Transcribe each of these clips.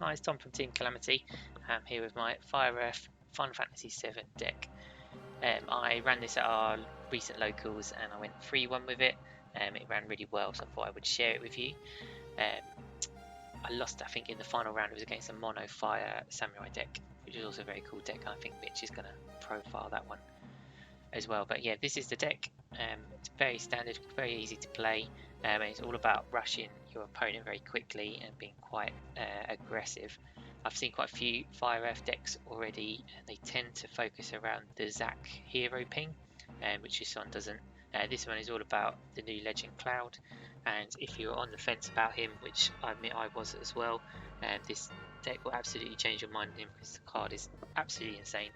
Hi, it's Tom from Team Calamity. I'm here with my Fire Earth Fun Fantasy 7 deck. I ran this at our recent locals and I went 3-1 with it. It ran really well, so I thought I would share it with you. I lost, I think, in the final round. It was against a mono fire samurai deck, which is also a very cool deck. I think Mitch is going to profile that one as well. But yeah, this is the deck. It's very standard, very easy to play. And it's all about rushing your opponent very quickly and being quite aggressive. I've seen quite a few Fire Earth decks already, and they tend to focus around the Zac hero ping, which this one doesn't. This one is all about the new Legend Cloud, and if you're on the fence about him, which I admit I was as well, this deck will absolutely change your mind on him because the card is absolutely insane.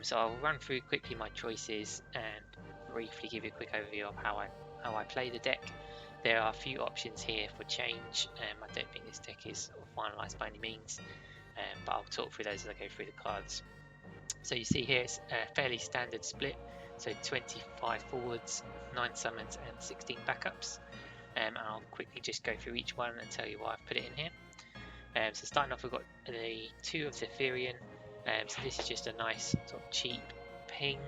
So I'll run through quickly my choices and briefly give you a quick overview of how I play the deck. There are a few options here for change. I don't think this deck is finalised by any means, but I'll talk through those as I go through the cards. So you see here it's a fairly standard split, so 25 forwards, 9 summons and 16 backups. And I'll quickly just go through each one and tell you why I've put it in here. So starting off, we've got the 2 of Zephyrian. So this is just a nice sort of cheap ping.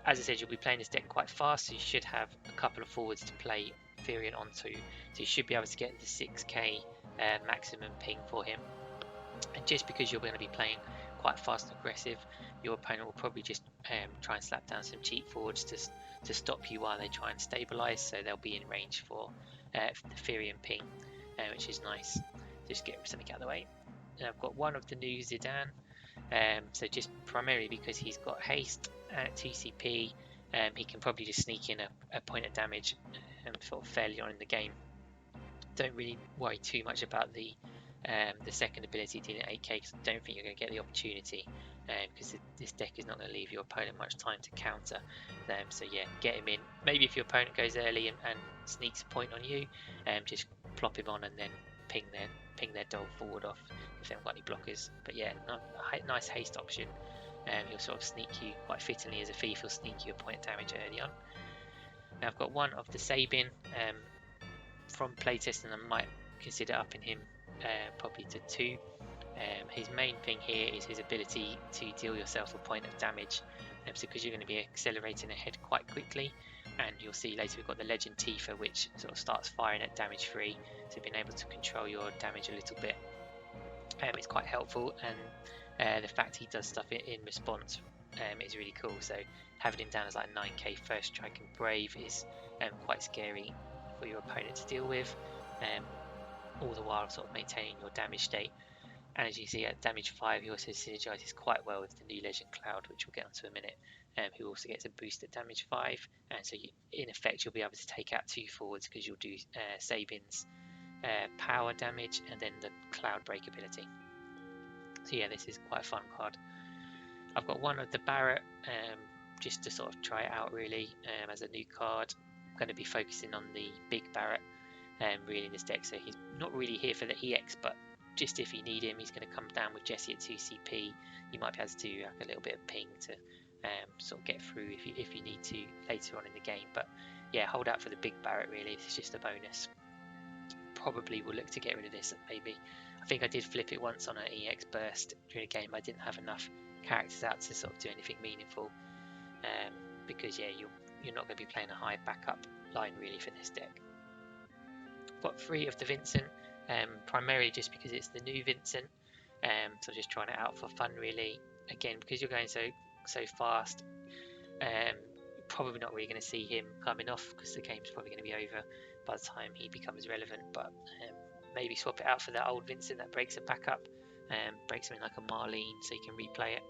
As I said, you'll be playing this deck quite fast, so you should have a couple of forwards to play Zephyrian onto, so you should be able to get the 6k maximum ping for him. And just because you're going to be playing quite fast and aggressive, your opponent will probably just try and slap down some cheap forwards to stop you while they try and stabilize, so they'll be in range for the Zephyrian ping, which is nice. Just get something out of the way. And I've got one of the new Zidane, so just primarily because he's got haste at 2CP, he can probably just sneak in a point of damage sort of fairly on in the game. Don't really worry too much about the second ability dealing 8k, because I don't think you're going to get the opportunity, because this deck is not going to leave your opponent much time to counter them. So yeah, get him in. Maybe if your opponent goes early and sneaks a point on you, just plop him on and then ping their dole forward off if they haven't got any blockers. But yeah, nice haste option. He'll sort of sneak you quite fittingly as a thief. He'll sneak you a point of damage early on. Now I've got one of the Sabin from playtesting. I might consider upping him probably to 2. His main thing here is his ability to deal yourself a point of damage, so because you're going to be accelerating ahead quite quickly, and you'll see later we've got the Legend Tifa, which sort of starts firing at damage free, so being able to control your damage a little bit is quite helpful. And the fact he does stuff in response is really cool. So having him down as like 9k first strike and brave is quite scary for your opponent to deal with, all the while sort of maintaining your damage state. And as you see at damage 5, he also synergizes quite well with the new Legend Cloud, which we'll get onto in a minute, who also gets a boost at damage 5, and so in effect you'll be able to take out 2 forwards because you'll do Sabin's power damage and then the Cloud Break ability. So yeah, this is quite a fun card. I've got one of the Barrett, just to sort of try it out really, as a new card. I'm going to be focusing on the big Barrett really in this deck, so he's not really here for the EX, but just if you need him, he's going to come down with Jesse at 2CP. You might be able to do like a little bit of ping to sort of get through if you need to later on in the game. But yeah, hold out for the big Barrett really. It's just a bonus. Probably will look to get rid of this maybe. I think I did flip it once on an EX burst during a game. I didn't have enough characters out to sort of do anything meaningful, because yeah, you're not going to be playing a high backup line really for this deck. I've got 3 of the Vincent, primarily just because it's the new Vincent, so just trying it out for fun really. Again, because you're going so fast, you're probably not really going to see him coming off because the game's probably going to be over by the time he becomes relevant. But maybe swap it out for that old Vincent that breaks a backup, breaks something like a Marlene, so you can replay it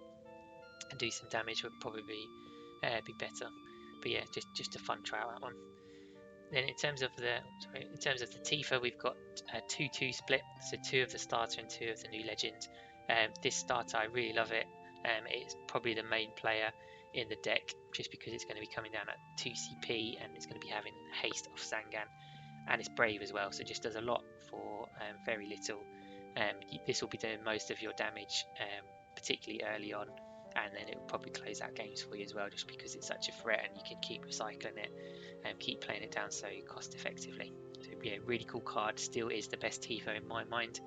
and do some damage. Would probably be better. But yeah, just a fun try out that one. Then in terms of the Tifa, we've got a 2-2 split, so 2 of the starter and 2 of the new legend. This starter, I really love it. It's probably the main player in the deck, just because it's going to be coming down at 2CP and it's going to be having haste off Sangan, and it's brave as well, so it just does a lot for very little. This will be doing most of your damage, particularly early on, and then it will probably close out games for you as well, just because it's such a threat and you can keep recycling it and keep playing it down so cost effectively. So yeah, really cool card. Still is the best Tifa in my mind,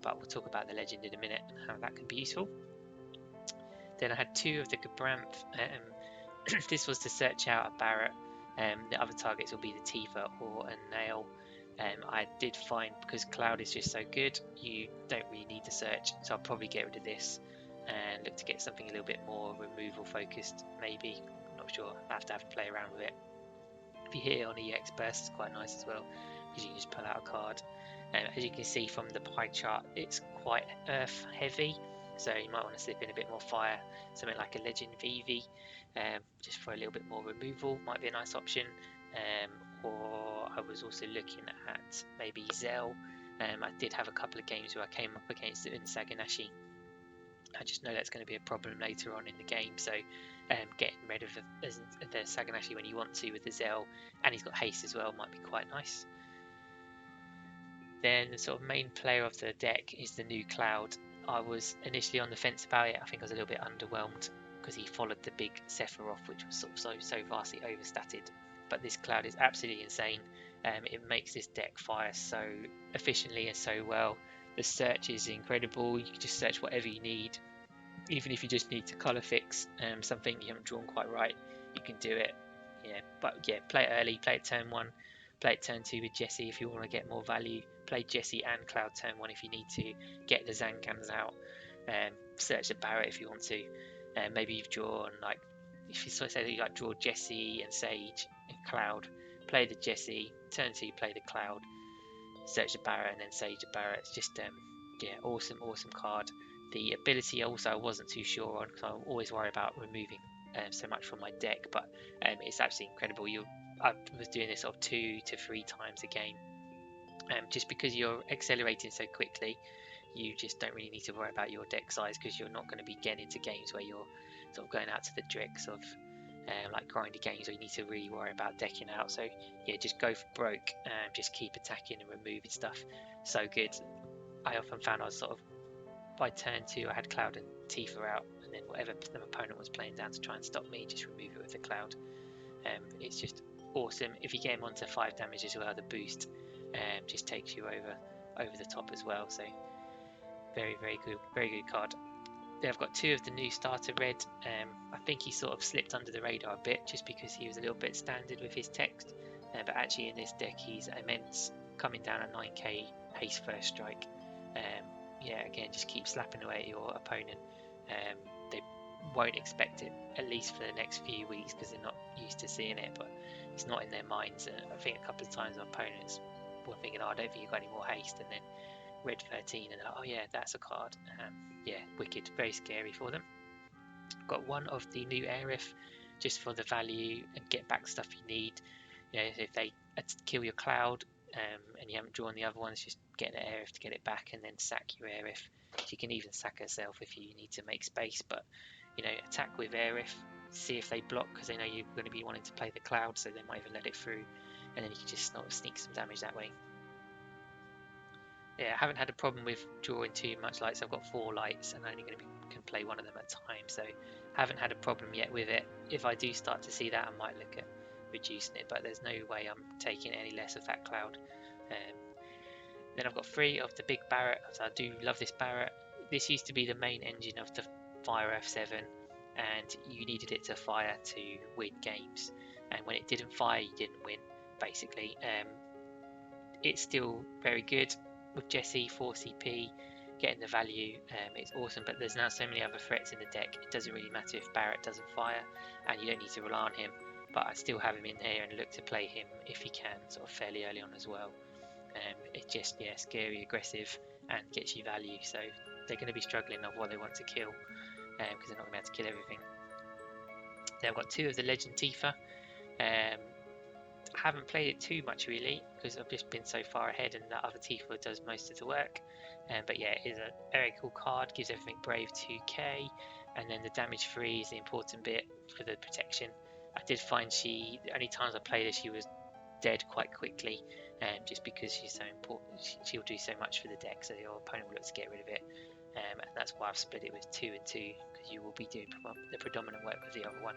but we'll talk about the legend in a minute and how that can be useful. Then I had 2 of the Gabranth. This was to search out a Barret. The other targets will be the Tifa or a Nail. I did find, because Cloud is just so good, you don't really need to search, so I'll probably get rid of this and look to get something a little bit more removal focused, maybe. I'm not sure. I have to play around with it. If you hit it on EX burst, it's quite nice as well, because you can just pull out a card. As you can see from the pie chart, it's quite earth heavy, so you might want to slip in a bit more fire. Something like a Legend Vivi, just for a little bit more removal, might be a nice option. Or I was also looking at maybe Zell. I did have a couple of games where I came up against it in Saganashi. I just know that's going to be a problem later on in the game, so getting rid of the Saganashi when you want to with the Zell, and he's got haste as well, might be quite nice. Then the sort of main player of the deck is the new Cloud. I was initially on the fence about it. I think I was a little bit underwhelmed because he followed the big Sephiroth, which was sort of so vastly overstatted. But this Cloud is absolutely insane. It makes this deck fire so efficiently and so well. The search is incredible. You can just search whatever you need. Even if you just need to colour fix something you haven't drawn quite right, you can do it. Yeah, but yeah, play it early, play it turn 1, play it turn 2 with Jesse if you want to get more value. Play Jesse and Cloud turn 1 if you need to. Get the Zancans out. Search the Barret if you want to. Maybe you've drawn, like, if you sort of say that you like draw Jesse and Sage and Cloud, play the Jesse, turn 2 play the Cloud, search the Barret and then Sage the Barret. It's just yeah, awesome card. The ability also I wasn't too sure on, because I always worry about removing so much from my deck, but it's absolutely incredible. I was doing this sort of 2 to 3 times a game. Just because you're accelerating so quickly, you just don't really need to worry about your deck size, because you're not going to be getting into games where you're sort of going out to the tricks of like grindy games where you need to really worry about decking out. So yeah, just go for broke and just keep attacking and removing stuff. So good. I often found I was sort of, by turn 2 I had Cloud and Tifa out, and then whatever the opponent was playing down to try and stop me, just remove it with the Cloud. It's just awesome. If you get him onto 5 damage as well, the boost just takes you over the top as well. So very good card. Then I've got 2 of the new starter red. I think he sort of slipped under the radar a bit just because he was a little bit standard with his text, but actually in this deck he's immense, coming down at 9k haste first strike. Yeah, again, just keep slapping away at your opponent. They won't expect it, at least for the next few weeks, because they're not used to seeing it, but it's not in their minds. I think a couple of times our opponents were thinking, oh, I don't think you've got any more haste, and then red 13 and oh yeah, that's a card. Yeah, wicked, very scary for them. Got 1 of the new Aerith just for the value and get back stuff you need. You know, if they kill your Cloud and you haven't drawn the other ones, just get the Aerith to get it back and then sack your Aerith. She can even sack herself if you need to make space, but you know, attack with Aerith, see if they block, because they know you're going to be wanting to play the Cloud, so they might even let it through, and then you can just sort of sneak some damage that way. Yeah, I haven't had a problem with drawing too much lights. I've got 4 lights and I'm only going to can play 1 of them at a time, so haven't had a problem yet with it. If I do start to see that, I might look at reducing it, but there's no way I'm taking any less of that Cloud. Then I've got 3 of the big Barret, so I do love this Barret. This used to be the main engine of the Fire F7, and you needed it to fire to win games, and when it didn't fire, you didn't win, basically. It's still very good with Jesse, 4 CP, getting the value. It's awesome, but there's now so many other threats in the deck, it doesn't really matter if Barret doesn't fire, and you don't need to rely on him, but I still have him in here and look to play him if he can, sort of fairly early on as well. It's just, yeah, scary, aggressive, and gets you value, so they're going to be struggling of what they want to kill, because they're not going to be able to kill everything. Then I've got 2 of the Legend Tifa. Haven't played it too much really, because I've just been so far ahead and that other Tifa does most of the work. But yeah, it is a very cool card, gives everything brave 2k, and then the damage free is the important bit for the protection. I did find the only times I played her, she was dead quite quickly, just because she's so important. She'll do so much for the deck, so your opponent will look to get rid of it, and that's why I've split it with 2 and 2, because you will be doing the predominant work with the other one.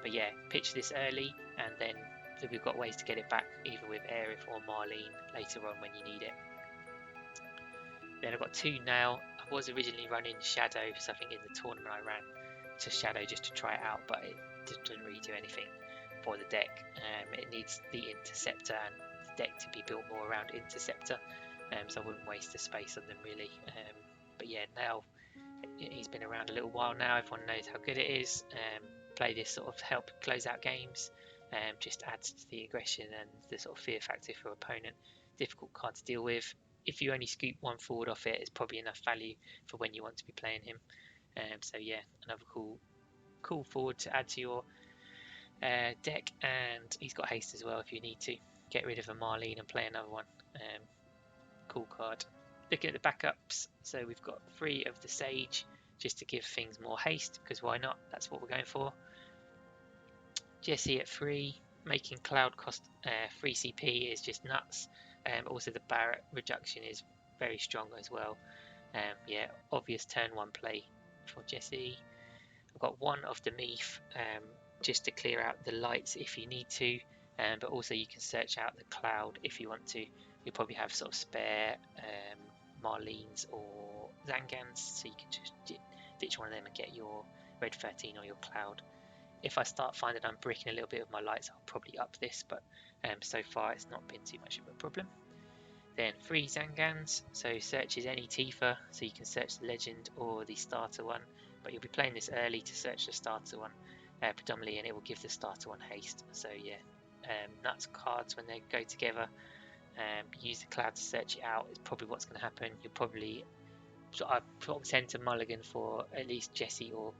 But yeah, pitch this early and then So we've got ways to get it back either with Aerith or Marlene later on when you need it. Then I've got 2 now. I was originally running Shadow, so I think in the tournament I ran to Shadow just to try it out, but it didn't really do anything for the deck. It needs the Interceptor and the deck to be built more around Interceptor, so I wouldn't waste the space on them really. But yeah, now he's been around a little while now, everyone knows how good it is. Play this sort of help close out games, just adds to the aggression and the sort of fear factor for opponent. Difficult card to deal with. If you only scoop 1 forward off it, it's probably enough value for when you want to be playing him. So yeah, another cool forward to add to your deck, and he's got haste as well if you need to get rid of a Marlene and play another one. Cool card. Looking at the backups, so we've got 3 of the Sage just to give things more haste, because why not? That's what we're going for. Jessie at 3, making Cloud cost 3 CP is just nuts. Also the Barret reduction is very strong as well. Yeah, obvious turn 1 play for Jessie. I've got 1 of the Meath just to clear out the lights if you need to, but also you can search out the Cloud if you want to. You'll probably have sort of spare Marlenes or Zangans, so you can just ditch one of them and get your red 13 or your Cloud. If I start finding I'm breaking a little bit of my lights, I'll probably up this, but so far it's not been too much of a problem. Then 3 Zangans, so searches any Tifa, so you can search the Legend or the starter one, but you'll be playing this early to search the starter one predominantly, and it will give the starter one haste. So yeah, nuts cards when they go together. Use the Cloud to search it out. It's probably what's going to happen. You'll probably, so I tend to mulligan for at least Jessie or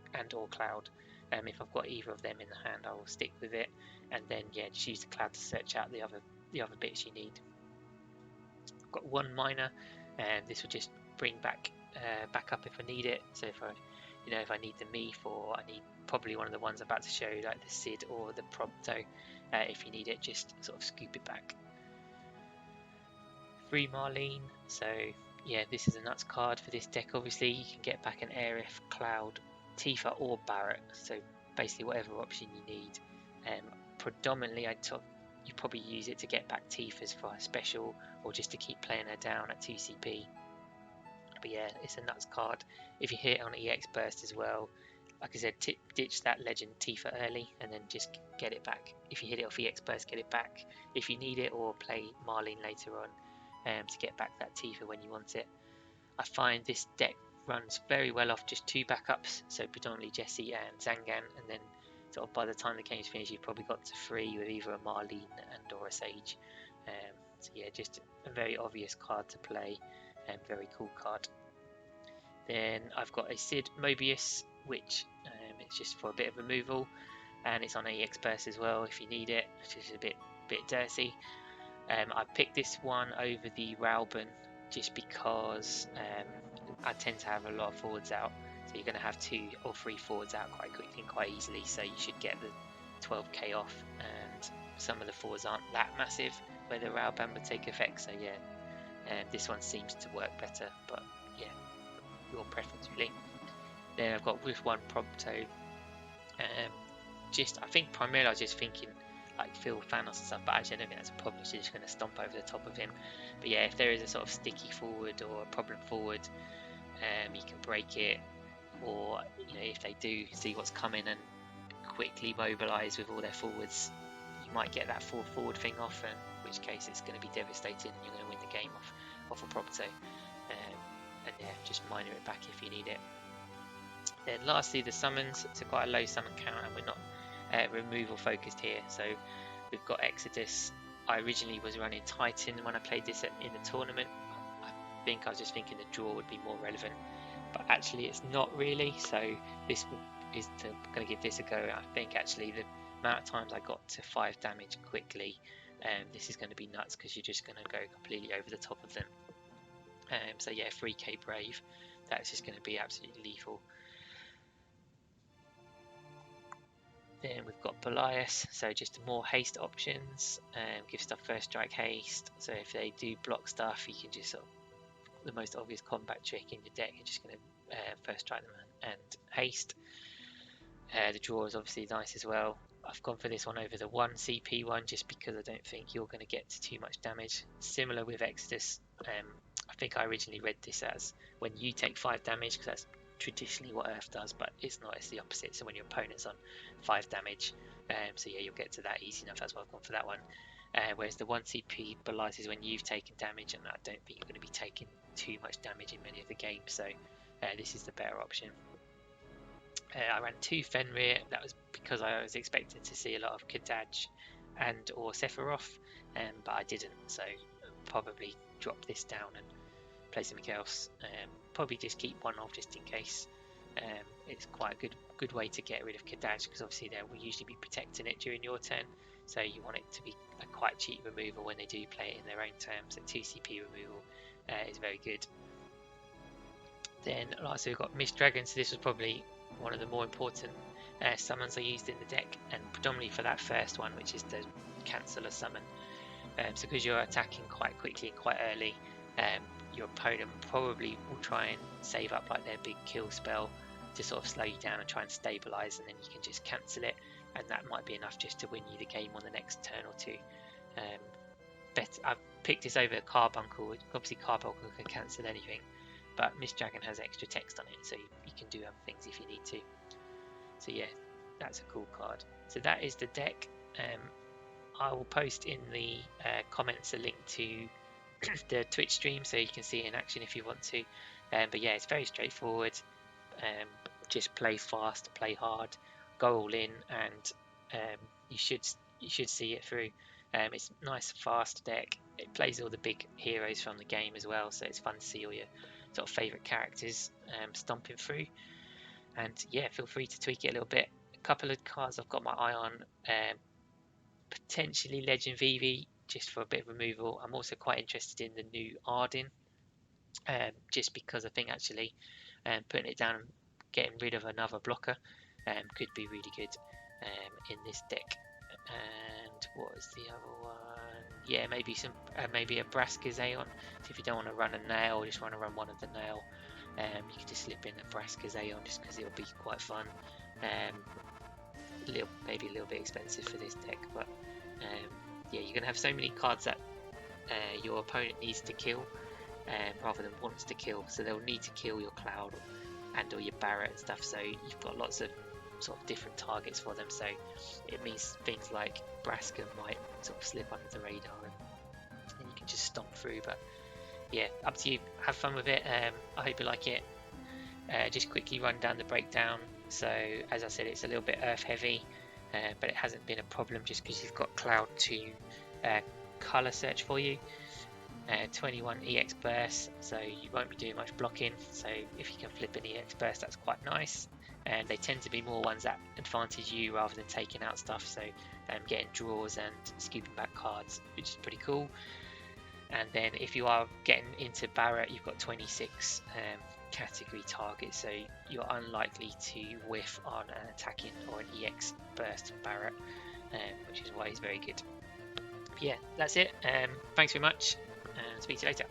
Cloud. If I've got either of them in the hand, I will stick with it, and then yeah, just use the Cloud to search out the other bits you need. I've got 1 Miner, and this will just bring back up if I need it. So if I need the Meath, or I need probably one of the ones I'm about to show, like the Sid or the Prompto, if you need it, just sort of scoop it back. 3 Marlene, so yeah, this is a nuts card for this deck. Obviously you can get back an Aerith, Cloud, Tifa or Barret, so basically whatever option you need. Predominantly you probably use it to get back Tifa's for a special, or just to keep playing her down at 2 CP. But yeah, it's a nuts card. If you hit it on EX Burst as well, like I said, ditch that Legend Tifa early and then just get it back. If you hit it off EX Burst, get it back if you need it, or play Marlene later on to get back that Tifa when you want it. I find this deck runs very well off just 2 backups, so predominantly Jessie and Zangan, and then sort of by the time the game's finished you've probably got to 3 with either a Marlene and or a Sage. So yeah, just a very obvious card to play, and very cool card. Then I've got a Sid Mobius, which it's just for a bit of removal, and it's on EX Burst as well if you need it, which is a bit dirty. I picked this one over the Rauben just because I tend to have a lot of forwards out, so you're going to have 2 or 3 forwards out quite quickly and quite easily, so you should get the 12k off, and some of the forwards aren't that massive where the Rauben would take effect, so yeah, this one seems to work better, but yeah, your preference really. Then I've got with 1 Prompto, I think primarily I was just thinking like Phil Thanos and stuff, but actually I don't think that's a problem, so you're just going to stomp over the top of him. But yeah, if there is a sort of sticky forward or a problem forward, you can break it, or if they do see what's coming and quickly mobilise with all their forwards, you might get that 4 forward thing off, in which case it's going to be devastating and you're going to win the game off a Prompto. And yeah, just miner it back if you need it. Then lastly, the summons. It's quite a low summon count, and we're not removal focused here, so we've got Exodus. I originally was running Titan when I played this in the tournament. I was just thinking the draw would be more relevant, but actually it's not really, so this is going to give this a go. I think actually the amount of times I got to 5 damage quickly, this is going to be nuts, because you're just going to go completely over the top of them. So yeah, 3k Brave, that's just going to be absolutely lethal. Then we've got Belias, so just more haste options, give stuff first strike haste, so if they do block stuff you can just sort of, the most obvious combat trick in your deck, you're just going to first strike them and haste. The draw is obviously nice as well. I've gone for this one over the 1 CP one just because I don't think you're going to get too much damage. Similar with Exodus, I think I originally read this as when you take 5 damage, because that's traditionally what Earth does, but it's not, it's the opposite. So when your opponent's on 5 damage, so yeah, you'll get to that easy enough. That's why I've gone for that one. Whereas the 1 CP Belize is when you've taken damage, and I don't think you're going to be taking too much damage in many of the games, so this is the better option. I ran 2 Fenrir. That was because I was expecting to see a lot of Kadaj and or Sephiroth, but I didn't, so probably drop this down and play something else. Probably just keep one off just in case. It's quite a good way to get rid of Kadaj, because obviously they will usually be protecting it during your turn, so you want it to be a quite cheap removal when they do play it in their own terms. So 2 CP removal is very good. Then lastly we've got Mist Dragon, so this was probably one of the more important summons I used in the deck, and predominantly for that first one, which is the Canceller summon. So because you're attacking quite quickly and quite early, your opponent probably will try and save up like their big kill spell to sort of slow you down and try and stabilize, and then you can just cancel it, and that might be enough just to win you the game on the next turn or two. I've picked this over Carbuncle. Obviously Carbuncle can cancel anything, but Mist Dragon has extra text on it, so you can do other things if you need to. So yeah, that's a cool card. So that is the deck. I will post in the comments a link to the Twitch stream so you can see it in action if you want to. But yeah, it's very straightforward. Just play fast, play hard, go all in, and you should see it through. It's a nice fast deck. It plays all the big heroes from the game as well, so it's fun to see all your sort of favourite characters stomping through. And yeah, feel free to tweak it a little bit. A couple of cards I've got my eye on, potentially Legend Vivi, just for a bit of removal. I'm also quite interested in the new Arden, just because I think actually putting it down and getting rid of another blocker could be really good in this deck. And what was the other one? Yeah, maybe maybe a Braska Zayon. So if you don't want to run a nail, or just want to run one of the nail, you can just slip in a Braska Zayon just because it'll be quite fun. Maybe a little bit expensive for this deck, but yeah, you're gonna have so many cards that your opponent needs to kill rather than wants to kill. So they'll need to kill your Cloud and or your Barret and stuff. So you've got lots of sort of different targets for them, so it means things like Braska might sort of slip under the radar and you can just stomp through. But yeah, up to you, have fun with it. I hope you like it. Just quickly run down the breakdown. So as I said, it's a little bit earth heavy, but it hasn't been a problem just because you've got Cloud to color search for you. 21 EX burst, so you won't be doing much blocking, so if you can flip an EX burst, that's quite nice. And they tend to be more ones that advantage you rather than taking out stuff, so getting draws and scooping back cards, which is pretty cool. And then if you are getting into Barret, you've got 26 category targets, so you're unlikely to whiff on an attacking or an EX burst Barret, which is why it's very good. But yeah, that's it. Thanks very much, and speak to you later.